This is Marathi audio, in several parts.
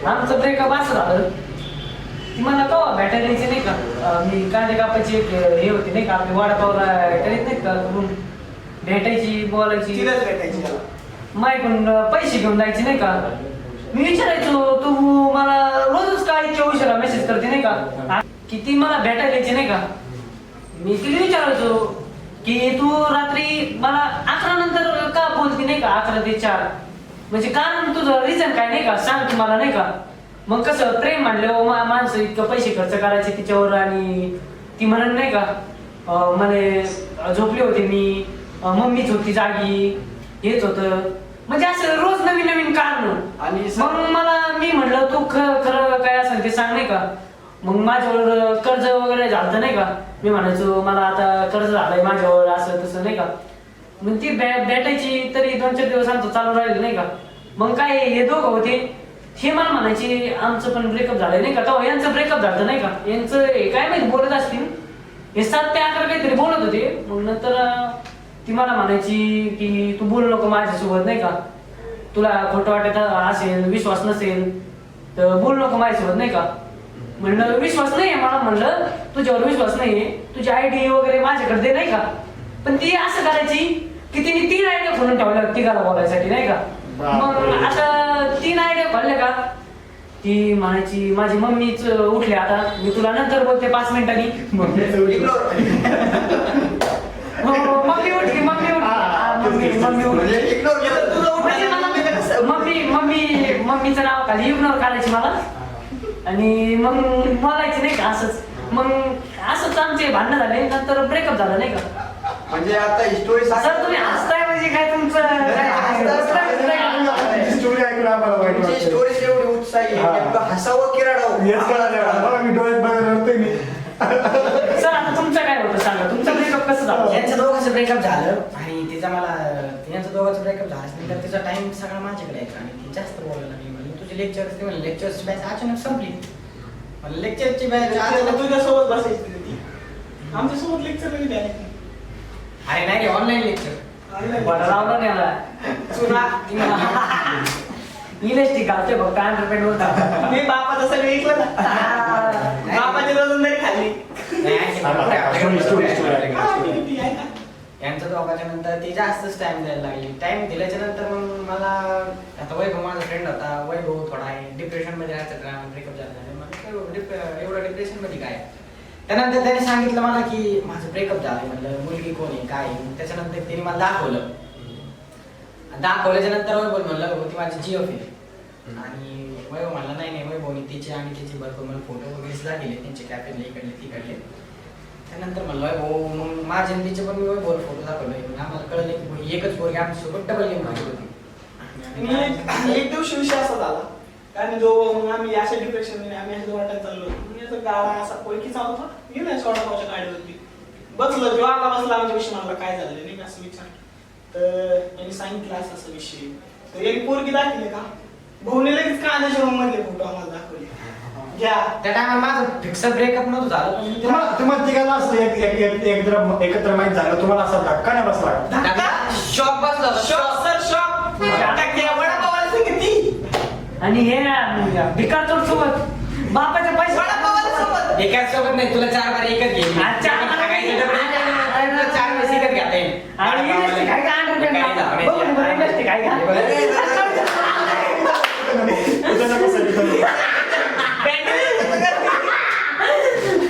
आमचं ब्रेकअप असं झालं ती मला कवा भेटायला यायची नाही का मी कांदे कापायची एक हे होती नाही का आपली वडापावला करीत नाही का भेटायची बोलायची मायकडून पैसे घेऊन जायचे नाही का मी विचारायचो तू मला रोजच काय इतक्या उशिरा मेसेज करते नाही का की ती मला भेटायला यायची नाही का मी तिला विचारायचो की तू रात्री मला 11 नंतर का बोलती नाही का 11 ते 4 म्हणजे कारण तुझं रिझन काय नाही का सांग तू मला नाही का मग कसं प्रेम म्हणलं माणसं इतकं पैसे खर्च करायचे तिच्यावर आणि ती म्हणत नाही का म्हणे झोपले होते मी मम्मीच होती जागी हेच होतं म्हणजे असं रोज नवीन नवीन कारण आणि मग मला मी म्हणलं तू खरं काय असेल ते सांग नाही का मग माझ्यावर कर्ज वगैरे झालं नाही का मी म्हणायचो मला आता कर्ज झालंय माझ्यावर असं तसं नाही का मग ती भेटायची तरी 2-4 दिवस आमचं चालू राहिलं नाही का मग काय हे दोघं होते हे मला म्हणायचे आमचं पण ब्रेकअप झालंय नाही का तेव्हा यांचं ब्रेकअप झालं नाही का यांचं काय माहिती बोलत असतील हे 7 ते 11 काहीतरी बोलत होते मग नंतर ती मला म्हणायची की तू बोलू नको माझ्यासोबत नाही का तुला खोटं वाटत असेल विश्वास नसेल तर बोलू नको माझ्यासोबत नाही का म्हणलं विश्वास नाहीये मला म्हणलं तुझ्यावर विश्वास नाहीये तुझी आयडी वगैरे माझ्याकडे दे नाही का पण ती असं करायची की तिने 3 आयडिया खोलून ठेवल्या तिघाला बोलायसाठी नाही का मग आता 3 आयडिया खोलल्या का ती म्हणायची माझी मम्मीच उठली आता मी तुला नंतर बोलते 5 मिनिटांनी मम्मीचं नाव खाली इग्नोर करायची मला आणि मग बोलायची नाही का असंच मग असंच आमचे भांडणं झाले नंतर ब्रेकअप झालं नाही का म्हणजे आता स्टोरी सर तुम्ही हसताय म्हणजे काय तुमचं स्टोरी ऐकून आम्हाला वाईट तुमची वाटतं. स्टोरी एवढी उत्साही आहे नेमकं हसावं की रडावं हेच कळलं मला. मी डोळ्यात बघायला रडतोय मी. सर आता तुमचं काय होतं सांगा तुमचं ब्रेकअप कसं झालं यांचं दोघांचं ब्रेकअप झालं आणि तिचा मला यांचं दोघांचं ब्रेकअप झाल्यानंतर तिचा टाइम सगळा माझ्याकडे यायचा आणि ती जास्त बोलायला लागली म्हणजे तुझे लेक्चर्स ते म्हणले लेक्चर्सची बॅच अचानक संपली मला लेक्चरची बॅच अचानक तुझ्यासोबत बसायची ती आमच्यासोबत लेक्चर कधी द्यायला अरे नाही रे ऑनलाईन लेक्चर बरं लावलं नाही आला इलेक्ट्रिक घालते फक्त अंडरपेंट होता मी बापाचं सगळं ऐकलं ना बापाची रोजंदारी खाल्ली यांचं दोघांच्या नंतर ती जास्तच टाइम द्यायला लागली टाइम दिल्याच्या नंतर मग मला आता वैभव माझा फ्रेंड होता वैभव थोडा आहे डिप्रेशन मध्ये राहायचं ब्रेकअप झालं मला एवढं डिप्रेशन मध्ये काय त्यानंतर त्याने सांगितलं मला की माझं ब्रेकअप झालंय म्हणलं मुलगी कोण आहे काय त्याच्यानंतर तिने मला दाखवल्याच्या नंतर वैभव म्हणलं ती माझी जीएफ आहे आणि वैभव म्हणला नाही वैभवनी तिचे आणि तिचे भरपूर मला फोटो वगैरे दाखवले त्यांचे कॅफेले इकडले तिकडले त्यानंतर म्हणलं वैभव मग माझे आणि तिचे पण मी वैभव फोटो दाखवले आम्हाला कळलं की एकच पोरगी आमच्यासोबत डबल गेम मागत होती एक दिवशी विषय असा झाला कारण जो मग आम्ही अशा डिप्रेशन आम्ही अशा वाटत चाललो मी गाडा असा पैकीचा होता गेला सोडापावच्या गाडीवरती बसलो जेव्हा आला बसला आमच्या विषयी मला काय झालं नाही का असं विचार तर यांनी सांगितलं असं विषय तर यांनी पोरगी दाखवली का भाऊने लगेच कांद्याच्या रूम मधले फोटो आम्हाला दाखवले घ्या त्या टायमाला माझं फिक्स ब्रेकअप नव्हतं झालं तुम्हाला तिघांना असं एकत्र माहित झालं तुम्हाला असा धक्का नाही बसला शॉक बसला शॉक सर शॉक वडापावाला सांगितली आणि हे भिकार चोर सोबत बापाच्या पैसे वडापावाला सोबत एकाच सोबत नाही तुला 4 बार एकच घे 4 वेळेस एकच घ्या आणि इलेक्ट्रिक आहे का अंडरपेंट बघून बरं इलेक्ट्रिक आहे का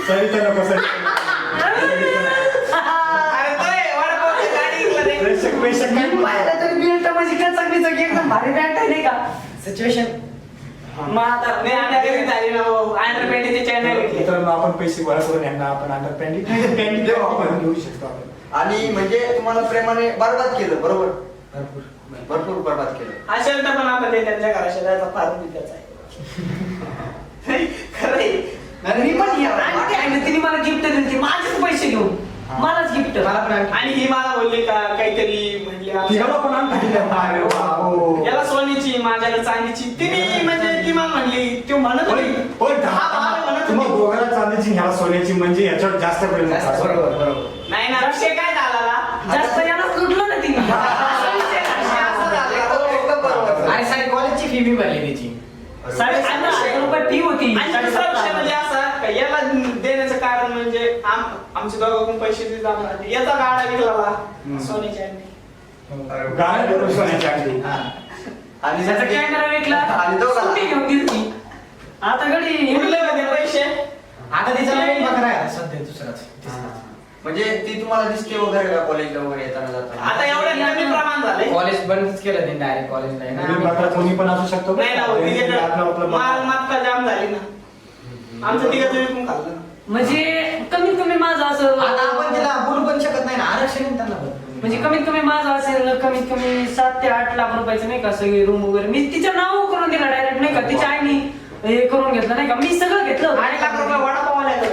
सरिता नको सर पाहिलं तरी बिल्ट म्हणजे कचक एकदम भारी बॅट आहे नाही का सिच्युएशन मग आता मित्रांनो आपण पैसे गोळा करून यांना आपण अंडरपॅन्टी देऊ आपण घेऊ शकतो आपण आणि म्हणजे तुम्हाला प्रेमाने बरबाद केलं बरोबर भरपूर बरबाद केलं असेल तर पण आपण ते त्यांच्या घराशी जायचा फार विद्याचा आहे खरंय मी पण तिने मला गिफ्ट दिली माझेच पैसे घेऊन मलाच गिफ्ट आणि ही मला बोलली का काहीतरी म्हणली तिघाला पण आणखी याला सोन्याची माझ्याकडे चांदीची तिने म्हणजे ती मला म्हणली ती म्हणत होती पण तुम्हाला दोघांना चांदीची ह्याला सोन्याची म्हणजे याच्यावर जास्त प्रेम बरोबर नाही ना विषय काय झाला जास्त याला सुटलं ना तिने आणि सारी कॉलेजची फी बी भरली त्याची आमचे दोघांकडून पैसे ते जाणार याचा गाडा विकला सोन्याच्या अंडी. गाड्या बरोबर सोन्याची अंडी. आणि त्याचा कॅमेरा विकला आणि दोघाला स्कूटी घेऊन दिली. आता गडी उरले होते पैसे. आता तिचा नवीन बकरा आहे सध्या दुसराच. म्हणजे ती तुम्हाला दिसते वगैरे का कॉलेजला वगैरे येताना जाताना? आता एवढ्या कमी प्रमाण झाले. कॉलेज बंदच केलं त्यांनी डायरेक्ट कॉलेजला आहे नवीन ना. बकरा कोणी पण असू शकतो. नाही ना आपलं तिच्याकडे आपलं माल मात्रा जाम झाली ना. आमचं तिघांचं विकून खाल्लं ना. म्हणजे कमीत कमी माझं असं आता आपण तिला बोलू पण शकत नाही ना, आरक्षण आहे त्यांना भरपूर. म्हणजे कमीत कमी माझं असेल कमीत कमी 7 ते 8 लाख रुपयाचं नाही का सगळी रूम वगैरे मी तिचं नाव करून दिलं डायरेक्ट नाही का तिच्या आईनी हे करून घेतलं नाही का मी सगळं घेतलं होतं. 8 लाख रुपये वडापाव आल्याकडे.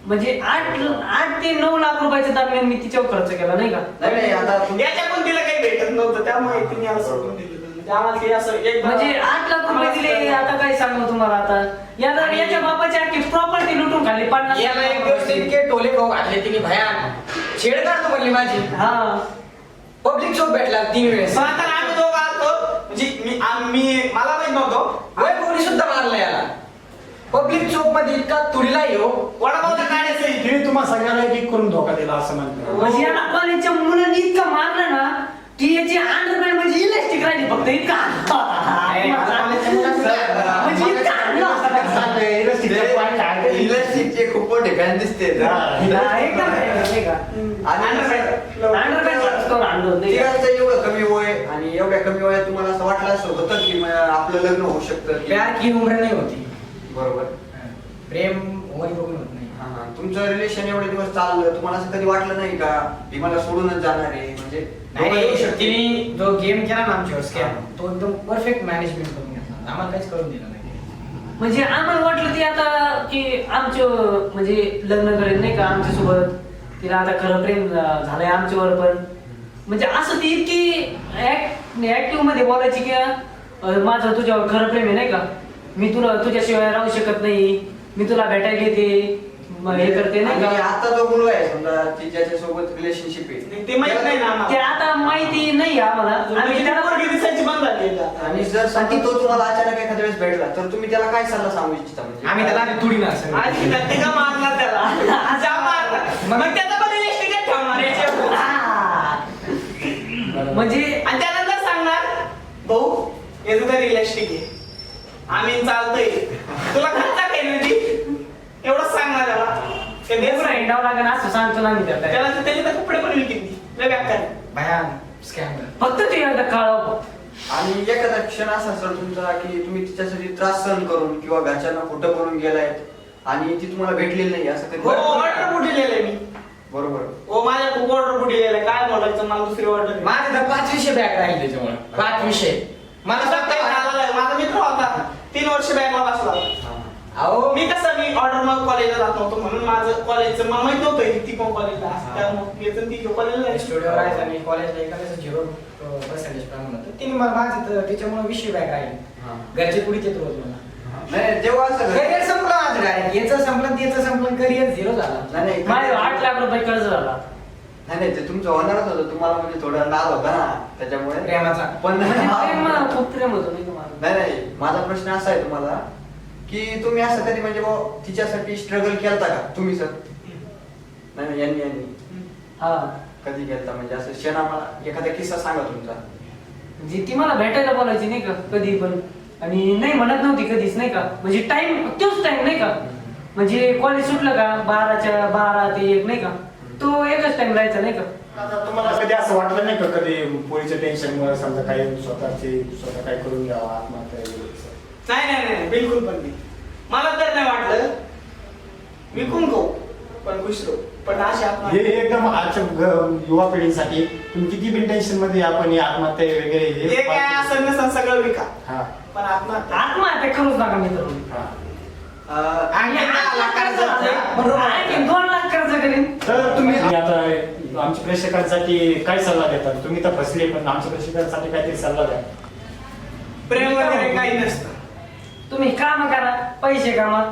म्हणजे 8 ते 9 लाख रुपयाचं दरम्यान मी तिच्यावर खर्च केला नाही का. नाही आता याच्या पण तिला काही भेटत नव्हतं त्यामुळे तिने याला सोडून दिलं. म्हणजे आम्हाला काही असं एक म्हणजे 8 लाख रुपये दिले आता काय सांगू तुम्हाला आता याच्या बापाची अख्खी प्रॉपर्टी लुटून खाल्ली 50 याला एक दिवस इतके टोले खाऊ घातले तिने भयान. छेड काढतो म्हणली माझी. हा पब्लिक चौक भेटला 3 वेळेस. पण आता आम्ही दोघं आलतो म्हणजे मी मला माहित नव्हतं वय पोरी सुद्धा मारला याला. पब्लिक चौक मध्ये इतका तुडीला येऊ. वडापावचा काढायचं तिने तुम्हाला सगळ्याला एक करून धोका दिला असं म्हणतो. म्हणजे या कॉलेजच्या मुलांनी इतकं मारलं ना की याची अंडरपॅन्ट म्हणजे इलेक्ट्रिक राहिली फक्त इतका म्हणजे इतका आणलं असतं. इलेक्ट्रिकचे खूप मोठे फॅन दिसते. एकदम नाही का अंडरपॅन्ट आणलं होतं. तिघांचं एवढं कमी वय आणि एवढ्या कमी वयात तुम्हाला असं वाटलं असं होतं की आपलं लग्न होऊ शकतं की- प्यार की उम्र नाही होती. बरोबर. प्रेम वय बघून होत नाही. हा, हा. तुमचं रिलेशन एवढे दिवस चाललं तुम्हाला असं कधी वाटलं नाही का की मला सोडूनच जाणार आहे म्हणजे दोघं येऊ नाही शकतील? तिने जो गेम केला ना आमच्यावर स्कॅम तो एकदम परफेक्ट मॅनेजमेंट करून घेतला. आम्हाला काहीच करून दिलं नाही. म्हणजे आम्हाला वाटलं ती आता की आमचं म्हणजे लग्न करेल नाही का आमच्या सोबत तिला आता खरं प्रेम झालंय आमच्यावर पण म्हणजे असं ती इतकी ऍक्टिव्ह मध्ये बोलायची की माझं तुझ्यावर खरं प्रेम आहे नाही का मी तुला तुझ्याशिवाय राहू शकत नाही मी तुला भेटायला येते हे करते नाही आणि का. आता जो मुलगा आहे समजा ती ज्याच्या सोबत रिलेशनशिप आहे ते माहित नाही ना ते आम्हाला. आता माहिती नाही आम्हाला आम्ही आम्ही त्याला पोरगी दिसायची बंद झाली आता. आणि जर समजा तो तुम्हाला अचानक एखाद्या वेळेस भेटला तर तुम्ही त्याला काय सल्ला सांगू इच्छिता म्हणजे आम्ही त्याला आधी तुडी ना सगळं. आज मी त्यात का मारला त्याला जा मारला. मग त्याचा पण इलेक्ट्रिकच ठेवणार याच्यावर. म्हणजे आणि त्यानंतर सांगणार भाऊ याचं तरी इलेक्ट्रिक आहे आम्ही चालतोय तुला खर्च काय नाही एवढंच सांगणार त्याला ते देव एवढं नाही. हिंडावं लागेल असं सांगतो ना मी त्याला त्याला त्याचे तर कपडे पण विकत लय बेकार. भयान स्कॅम. फक्त ते एकदा काळावं. आणि एखादा क्षण असा सर तुमचा की तुम्ही तिच्यासाठी त्रास सहन करून किंवा घरच्यांना खोटं बोलून गेलायत आणि ती तुम्हाला भेटलेली नाही असं कधी हो ऑर्डर बुटी लिहिलंय मी. बरोबर. हो माझ्या खूप ऑर्डर बुटी लिहिलंय काय बोलायचं मला दुसरी ऑर्डर माझे तर 5 विषय बॅग राहिले त्याच्यामुळे. 5 विषय मला स्वतः माझा मित्र होता 3 वर्ष बॅगला बसला. अहो मी कसं मी ऑर्डर मग कॉलेजला जात नव्हतो म्हणून माझं कॉलेजचं मला माहित नव्हतं ती पण कॉलेजला त्यामुळे येतं ती कॉलेजला स्टुडिओ राहायचा आणि कॉलेजला एखाद्याचं 0% प्रमाण होतं. तिने मला माझं तर त्याच्यामुळे विषय बॅग राहिले. घरचे पुढे येत रोज मला. नाही जेव्हा असं करिअर संपलं माझं डायरेक्ट. याचं संपलं त्याचं संपलं करिअर 0 झाला. नाही माझे 8 लाख रुपये कर्ज झाला. नाही ते तुमचं होणारच होतं तुम्हाला म्हणजे थोडा नाद होता ना त्याच्यामुळे प्रेमाचा. पण म्हणजे प्रेम खूप प्रेम होतं नाही तुम्हाला. नाही माझा प्रश्न असा आहे तुम्हाला की तुम्ही असं कधी म्हणजे तिच्यासाठी स्ट्रगल केलता का तुम्ही सर? नाही यांनी हा कधी केलता म्हणजे असं क्षण आम्हाला एखादा किस्सा सांगा तुमचा. म्हणजे ती मला भेटायला बोलायची नाही का कधी पण आणि नाही म्हणत नव्हती कधीच नाही का म्हणजे टाइम तोच टाइम नाही का म्हणजे कॉलेज सुटलं का 12 ते 1 नाही का तो एकच टाइम राहायचा नाही का. आता तुम्हाला कधी असं वाटलं नाही का कधी पोलीच्या टेन्शनमुळे समजा काही स्वतः काय करून घ्यावं आत्महत्या वगैरे असं? नाही बिलकुल पण नाही. मला तर नाही वाटलं विकून गो पण खुश राहू पण अशी हे आत्महत्या एकदम आजच्या युवा पिढीसाठी तुम्ही किती बिन टेन्शन मध्ये आपण हे आत्महत्या वगैरे हे काय असं नसं सगळं विका हा पण आत्महत्या आत्महत्या करूच नका मित्र. हा. आणि 10 लाख कर्ज होतं. बरोबर. आणखी 2 लाख कर्ज करेन. तर तुम्ही आता आमच्या प्रेक्षकांसाठी काय सल्ला देतात? तुम्ही तर फसले पण आमच्या प्रेक्षकांसाठी काहीतरी सल्ला द्या. प्रेम वगैरे काही नसतं. तुम्ही काम करा पैसे कामा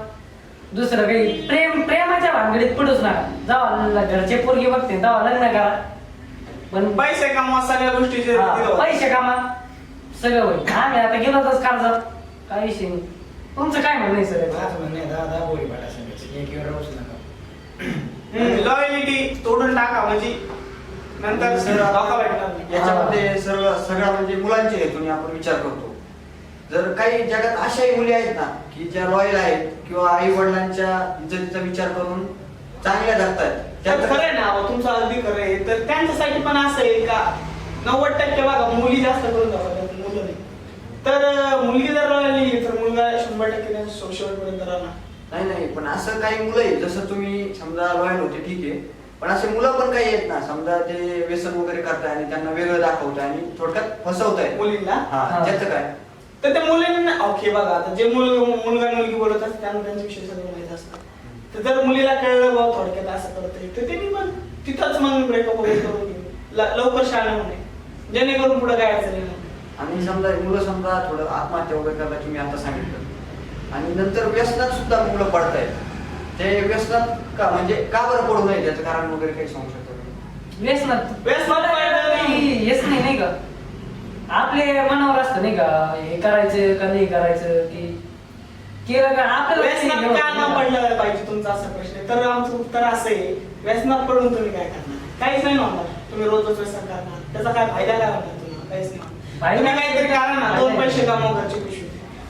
दुसरं काही प्रेमाच्या भानगडीत पडूच नका. जावा घरचे पोरगी बघते तेव्हा लग्न करा पण पैसे कमवा सगळ्या गोष्टीचे पैसे कामा सगळं होईल. आम्ही आता गेलो तर कर्जात काही विषय नाही. तुमचं काय म्हणणं आहे सर? माझं म्हणणं आहे 10 बोली पाठा सांगायची. एक वेळ राहूच नका. लॉयलिटी तोडून टाका म्हणजे नंतर धोका भेटणार नाही. याच्यामध्ये सगळ्या म्हणजे मुलांच्या हेतून आपण विचार करतो. जर काही जगात अशाही मुली आहेत ना की ज्या लॉयल आहेत किंवा आई वडिलांच्या इज्जतीचा विचार करून चांगल्या जगतायत, तर खरं आहे ना अहो, तुमचं अगदी खरं आहे. तर त्यांच्यासाठी पण असं आहे का 90% बघा मुली जास्त करून जातात, मुलं नाही. तर मुलगी जर राहिली तर मुलगा 100% शेवटपर्यंत राहणार. नाही पण असं काही मुलं आहेत जसं तुम्ही समजा लॉयल होते ठीक आहे, पण असे मुलं पण काही आहेत ना समजा ते व्यसन वगैरे करताय आणि त्यांना वेगळं दाखवताय आणि थोडक्यात फसवताय मुलींना. हा त्याचं काय? तर त्या मुलींना ओके बघा आता जे मुलगा आणि मुलगी बोलत असतात त्यांना त्यांच्या विषयी सगळं माहित असतं. तर जर मुलीला कळलं बाबा थोडक्यात असं करतोय तर त्यांनी मग तिथंच मग ब्रेकअप वगैरे करून घेऊ लवकर शाळा म्हणे जेणेकरून पुढे काय अडचण नाही. आणि समजा मुलं समजा थोडं आत्महत्या वगैरे करता तुम्ही आता सांगितलं आणि नंतर व्यसनात सुद्धा मुलं पडतायत. ते व्यसनात का म्हणजे का बरं पडू नये त्याचं कारण वगैरे काही सांगू शकतो? व्यसनात हेच नाही का आपले मनावर असतं नाही का हे करायचं का नाही करायचं की केलं का व्यसनात का न आपल्याला पडलं पाहिजे तुमचा असा प्रश्न आहे. तर आमचं उत्तर असं आहे व्यसनात पडून तुम्ही काय करणार? काहीच नाही होणार. तुम्ही रोजच व्यसन करणार त्याचा काय फायदा काय होणार तुम्हाला? काहीच नाही. तुम्ही काहीतरी करा ना 2 पैसे कमाव घरची पिशवी.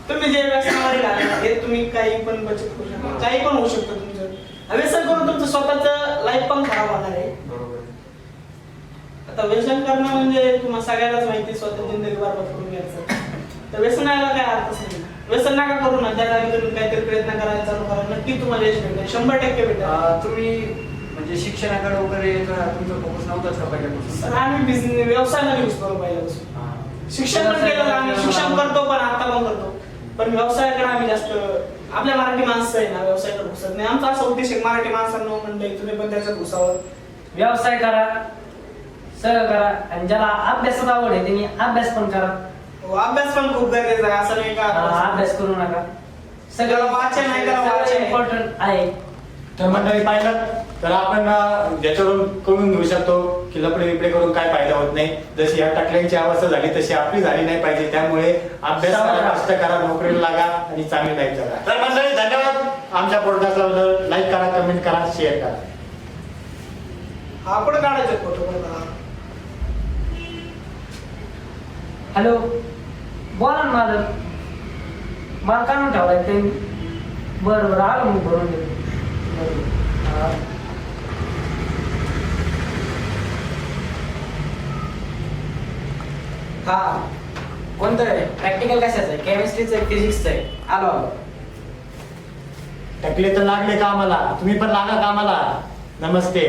तुम्ही जे व्यसनामध्ये घालणार हे तुम्ही काही पण बचत करू शकता काही पण होऊ शकतं तुमचं. व्यसन करून तुमचं स्वतःचं लाईफ पण खराब होणार आहे. बरोबर. आता व्यसन करणं म्हणजे तुम्हाला सगळ्यालाच माहिती स्वतः जिंदगी बरबाद करून घ्यायचं. तर व्यसनाला काय अर्थच नाही. व्यसन नका करू ना त्या जागी तुम्ही काहीतरी प्रयत्न करायला चालू करा नक्की तुम्हाला यश भेटेल 100% भेटेल. तुम्ही म्हणजे शिक्षणाकडे वगैरे तुमचा फोकस नव्हताच का पहिल्यापासून? सर आम्ही बिझनेस व्यवसायाला यूज करू पहिल्यापासून. शिक्षण पण केलं आम्ही शिक्षण करतो पण आता पण करतो पण व्यवसायाकडे आम्ही जास्त आपल्या मराठी माणसं आहे ना व्यवसायाकडे घुसत नाही. आमचा असा उद्देश आहे मराठी माणसांना म्हणलं तुम्ही पण त्याच्यात घुसावं व्यवसाय करा सगळं करा आणि ज्याला अभ्यासात आवड आहे त्यांनी अभ्यास पण करा. अभ्यास पण खूप गरजेचा आहे असं नाही का अभ्यास करू नका सगळं वाचन आहे त्याला वाचन इम्पॉर्टंट आहे. तर मंडळी पाहिलं तर आपण ज्याच्यावरून कळून घेऊ शकतो की लपडे बिपडे करून काय फायदा होत नाही. जशी या टाकल्यांची अवस्था झाली तशी आपली झाली नाही पाहिजे. त्यामुळे अभ्यास करा कष्ट करा नोकरीला लागा आणि चांगली लाईफ जगा. तर मंडळी धन्यवाद. आमच्या पॉडकास्टला लाईक करा कमेंट करा शेअर करा. आपण काढायचे फोटो पण हॅलो बोला ना मला काढून ठेवलाय ते बरं आलो मग भरून देतो. हा कोणतं आहे प्रॅक्टिकल कशाचं आहे? केमिस्ट्रीचं आहे फिजिक्सचं आहे? आलो टाकले तर लागले कामाला तुम्ही पण लागा कामाला. नमस्ते.